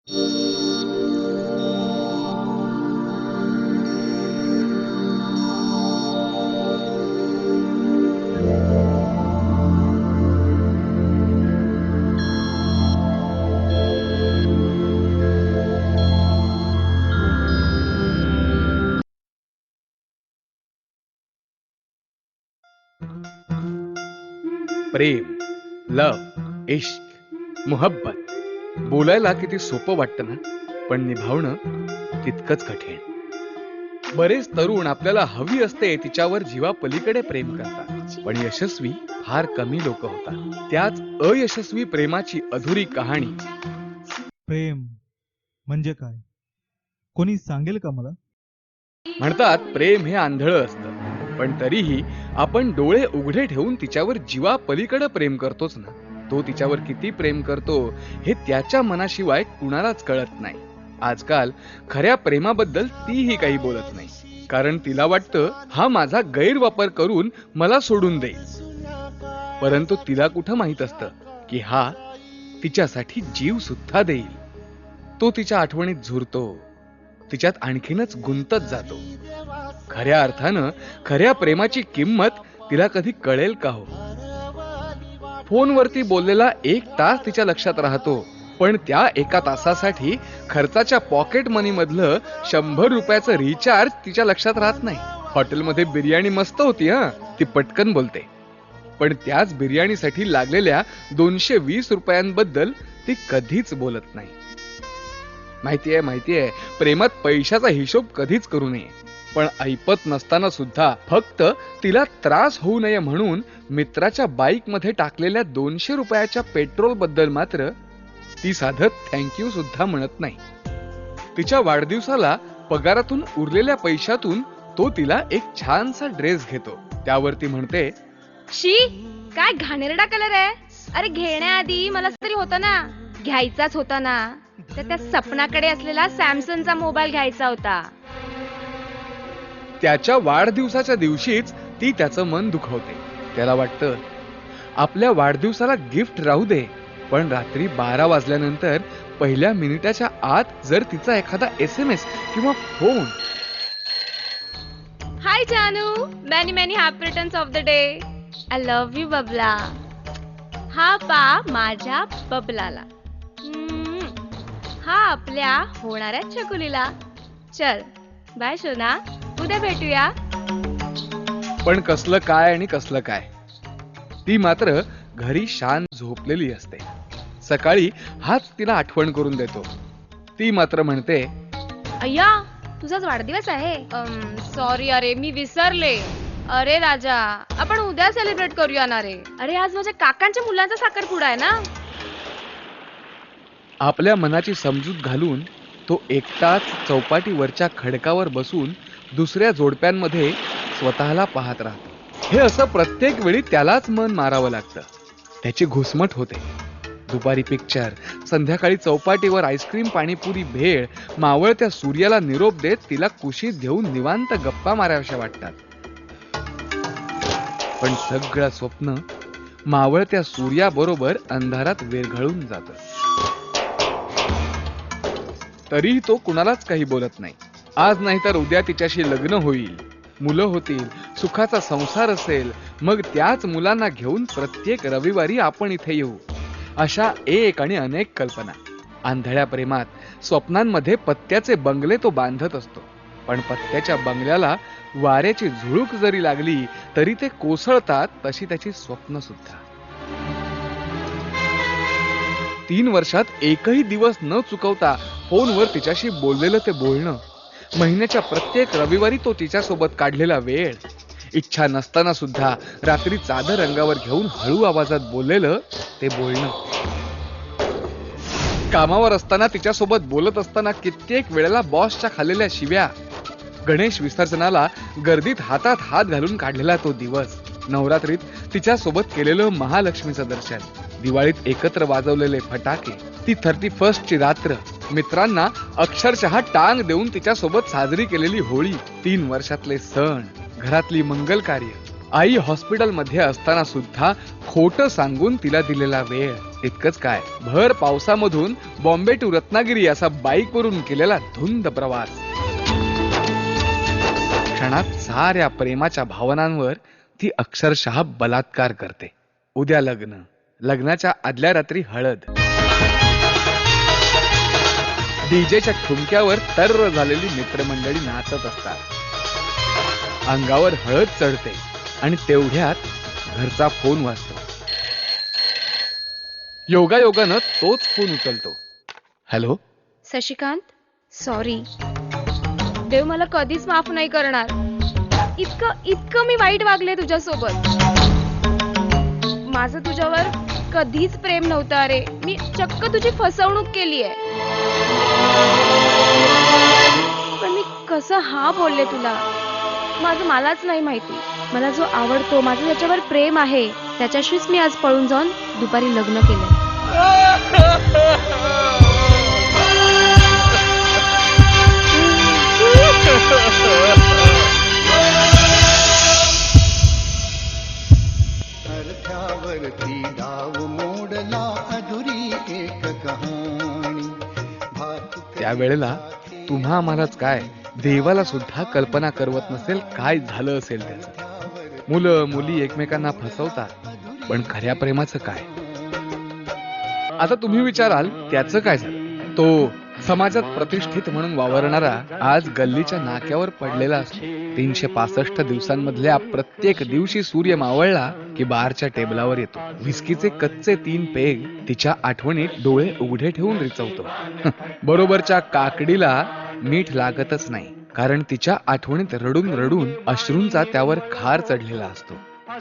प्रेम, लव, इश्क, मोहब्बत बोलायला किती सोपं वाटतं ना, पण निभावणं तितकंच कठीण. बरेच तरुण आपल्याला हवी असते तिच्यावर जीवापलीकडे प्रेम करतात, पण यशस्वी फार कमी लोक होतात. त्याच अयशस्वी प्रेमाची अधुरी कहाणी. प्रेम म्हणजे काय? कोणी सांगेल का मला? म्हणतात प्रेम हे आंधळं असतं, पण तरीही आपण डोळे उघडे ठेवून तिच्यावर जीवापलीकडे प्रेम करतोच ना. तो तिच्यावर किती प्रेम करतो हे त्याच्या मनाशिवाय कुणालाच कळत नाही. आजकाल खऱ्या प्रेमाबद्दल तीही काही बोलत नाही, कारण तिला वाटतं हा माझा गैरवापर करून मला सोडून देईल. परंतु तिला कुठं माहित असतं की हा तिच्यासाठी जीव सुद्धा देईल. तो तिच्या आठवणीत झुरतो, तिच्यात आणखीनच गुंतत जातो. खऱ्या अर्थानं खऱ्या प्रेमाची किंमत तिला कधी कळेल का हो? फोनवरती बोललेला 1 तास तिच्या लक्षात राहतो, पण त्या 1 तासासाठी खर्चाच्या पॉकेट मनी मधलं 100 रुपयाचं रिचार्ज तिच्या लक्षात राहत नाही. हॉटेलमध्ये बिर्याणी मस्त होती ती पटकन बोलते, पण त्याच बिर्याणीसाठी लागलेल्या 220 रुपयांबद्दल ती कधीच बोलत नाही. माहितीये, प्रेमात पैशाचा हिशोब कधीच करू नये, पण ऐपत नसताना सुद्धा फक्त तिला त्रास होऊ नये म्हणून मित्राच्या बाईक मध्ये टाकलेल्या 200 रुपयाच्या पेट्रोल बद्दल मात्र ती साधं थँक्यू सुद्धा म्हणत नाही. तिच्या वाढदिवसाला पगारातून उरलेल्या पैशातून तो तिला एक छानसा ड्रेस घेतो. त्यावरती म्हणते, शी काय घाणेरडा कलर आहे. अरे घेण्याआधी मला तरी होता ना, घ्यायचाच होता ना, तर त्या सपनाकडे असलेला सॅमसंगचा मोबाईल घ्यायचा होता. त्याच्या वाढदिवसाच्या दिवशीच ती त्याचं मन दुखवते. त्याला वाटतं आपल्या वाढदिवसाला गिफ्ट राहू दे, पण रात्री 12 वाजल्यानंतर पहिल्या मिनिटाच्या आत जर तिचा एखादा SMS किंवा फोन, हाय जानू, many many happy returns of the day, I love you बबला, हा पा माझ्या बबलाला, हा आपल्या होणाऱ्या चकुलीला, चल बाय सोना, उद्या भेटूया. पण कसलं काय आणि कसलं काय, ती मात्र घरी शांत झोपलेली असते. सकाळी हाच तिला आठवण करून देतो. ती मात्र म्हणते, अय्या तुझाच वाढदिवस आहे. सॉरी अरे मी विसरले. अरे राजा आपण उद्या सेलिब्रेट करूया ना रे. अरे आज माझ्या काकांच्या मुलांचा साखरपुडा आहे ना. आपल्या मनाची समजूत घालून तो एकटाच चौपाटीवरच्या खडकावर बसून दुसऱ्या जोडप्यांमध्ये स्वतःला पाहत राहतो. हे असं प्रत्येक वेळी त्यालाच मन मारावं लागतं. त्याची घुसमट होते. दुपारी पिक्चर, संध्याकाळी चौपाटीवर आईस्क्रीम, पाणीपुरी, भेळ, मावळत्या सूर्याला निरोप देत तिला कुशीत घेऊन निवांत गप्पा माराव्याशा वाटतात. पण सगळं स्वप्न मावळत्या सूर्याबरोबर अंधारात विरघळून जातं. तरीही तो कुणालाच काही बोलत नाही. आज नाही तर उद्या तिच्याशी लग्न होईल, मुलं होतील, सुखाचा संसार असेल, मग त्याच मुलांना घेऊन प्रत्येक रविवारी आपण इथे येऊ. अशा एक आणि अनेक कल्पना. आंधळ्या प्रेमात स्वप्नांमध्ये पत्त्याचे बंगले तो बांधत असतो, पण पत्त्याच्या बंगल्याला वाऱ्याची झुळूक जरी लागली तरी ते कोसळतात, तशी त्याची स्वप्न सुद्धा. 3 वर्षात एकही दिवस न चुकवता फोनवर तिच्याशी बोललेलं ते बोलणं, महिन्याच्या प्रत्येक रविवारी तो तिच्यासोबत काढलेला वेळ, इच्छा नसताना सुद्धा रात्री चादर अंगावर घेऊन हळू आवाजात बोललेलं ते बोलणं, कामावर असताना तिच्यासोबत बोलत असताना कित्येक वेळेला बॉसच्या खाल्लेल्या शिव्या, गणेश विसर्जनाला गर्दीत हातात हात घालून काढलेला तो दिवस, नवरात्रीत तिच्यासोबत केलेलं महालक्ष्मीचं दर्शन, दिवाळीत एकत्र वाजवलेले फटाके, ती 31st ची रात्र, मित्रांना अक्षरशः टांग देऊन तिच्यासोबत साजरी केलेली होळी, 3 वर्षातले सण, घरातली मंगल कार्य, आई हॉस्पिटल मध्ये असताना सुद्धा खोटं सांगून तिला दिलेला वेळ, इतकंच काय, भर पावसामधून बॉम्बे टू रत्नागिरी असा बाईकवरून केलेला धुंद प्रवास. क्षणात साऱ्या प्रेमाच्या भावनांवर ती अक्षरशः बलात्कार करते. उद्या लग्न, लग्नाच्या आदल्या रात्री हळद. डीजेच्या ठुमक्यावर तर्र झालेली मित्रमंडळी नाचत असतात. अंगावर हळद चढते आणि तेवढ्यात घरचा फोन वाजतो. योगायोगानं तोच फोन उचलतो. हॅलो. शशिकांत, सॉरी. देव मला कधीच माफ नाही करणार. इतकं मी वाईट वागले तुझ्यासोबत. माझं तुझ्यावर कधीच प्रेम नव्हतं. अरे मी चक्क तुझी फसवणूक केली आहे. पण मी कसं हा बोलले तुला माझं मलाच नाही माहिती. मला जो आवडतो, माझं त्याच्यावर प्रेम आहे, त्याच्याशीच मी आज पळून जाऊन दुपारी लग्न केलं. अर्थावरती डाव मोडला अधुरी एक कहाणी. त्यावेळेला तुम्हा आम्हालाच काय, देवाला सुद्धा कल्पना करवत नसेल काय झालं असेल त्याचं. मुलं मुली एकमेकांना फसवतात, पण खऱ्या प्रेमाचं काय? आता तुम्ही विचाराल त्याचं काय झालं. तो समाजात प्रतिष्ठित म्हणून वावरणारा आज गल्लीच्या नाक्यावर पडलेला असतो. 365 दिवसांमधल्या प्रत्येक दिवशी सूर्य मावळला की बारच्या टेबलावर येतो. विस्कीचे कच्चे 3 पेग तिच्या आठवणीत डोळे उघडे ठेवून रिचवतो. बरोबरच्या काकडीला मीठ लागतच नाही, कारण तिच्या आठवणीत रडून रडून अश्रूंचा त्यावर खार चढलेला असतो.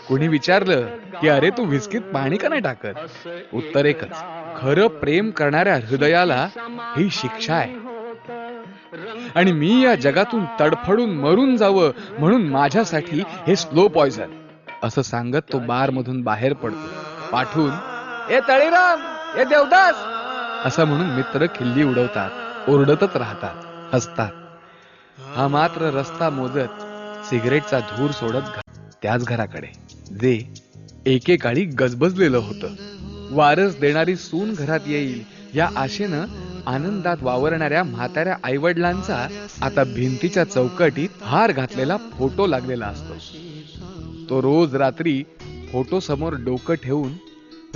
कुणी विचारलं की अरे तू विस्कीत पाणी का नाही टाकत, उत्तर एकच, खरं प्रेम करणाऱ्या हृदयाला ही शिक्षा आहे आणि मी या जगातून तडफडून मरून जावं म्हणून माझ्यासाठी हे स्लो पॉइझन. असं सांगत तो बार मधून बाहेर पडतो. पाठून ए तळीराम, ए देवदास असं म्हणून मित्र खिल्ली उडवतात, ओरडतच राहतात, हसतात. हा मात्र रस्ता मोजत सिगरेटचा धूर सोडत त्याच घराकडे, जे एकेकाळी गजबजलेलं होतं. वारस देणारी सून घरात येईल या आशेनं आनंदात वावरणाऱ्या म्हाताऱ्या आईवडिलांचा आता भिंतीच्या चौकटीत हार घातलेला फोटो लागलेला असतो. तो रोज रात्री फोटो समोर डोकं ठेवून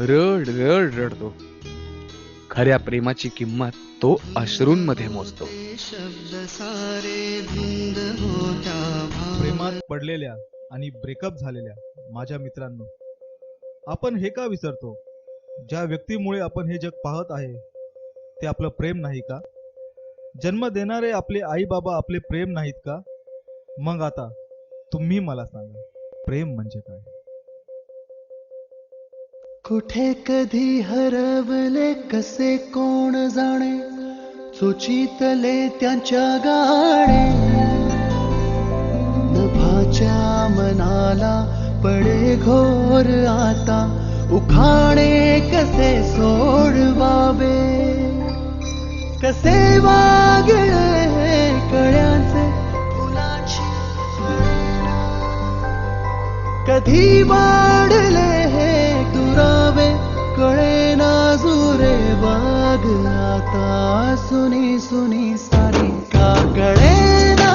रड रड रडतो. खऱ्या प्रेमाची किंमत तो अश्रूंमध्ये मोजतो. प्रेमात पडलेल्या आणि ब्रेकअप झालेल्या माझ्या मित्रांनो, आपण हे का विसरतो? ज्या व्यक्तीमुळे आपण हे जग पाहत आहे ते आपलं प्रेम नाही का? जन्म देणारे आपले आई बाबा आपले प्रेम नाहीत का? मग आता तुम्ही मला सांगा, प्रेम म्हणजे काय? कुठे कधी हरवले कसे कोण जाणे, सुचितले त्यांच्या गाणे. नभाच्या मनाला पडे घोर आता, उखाणे कसे सोडवावे, कसे वागळे कळ्यांचे फुलाची कधी वाढले दुरावे, कळे नाजुरे बाग आता सुनी सुनी सारी का कळे ना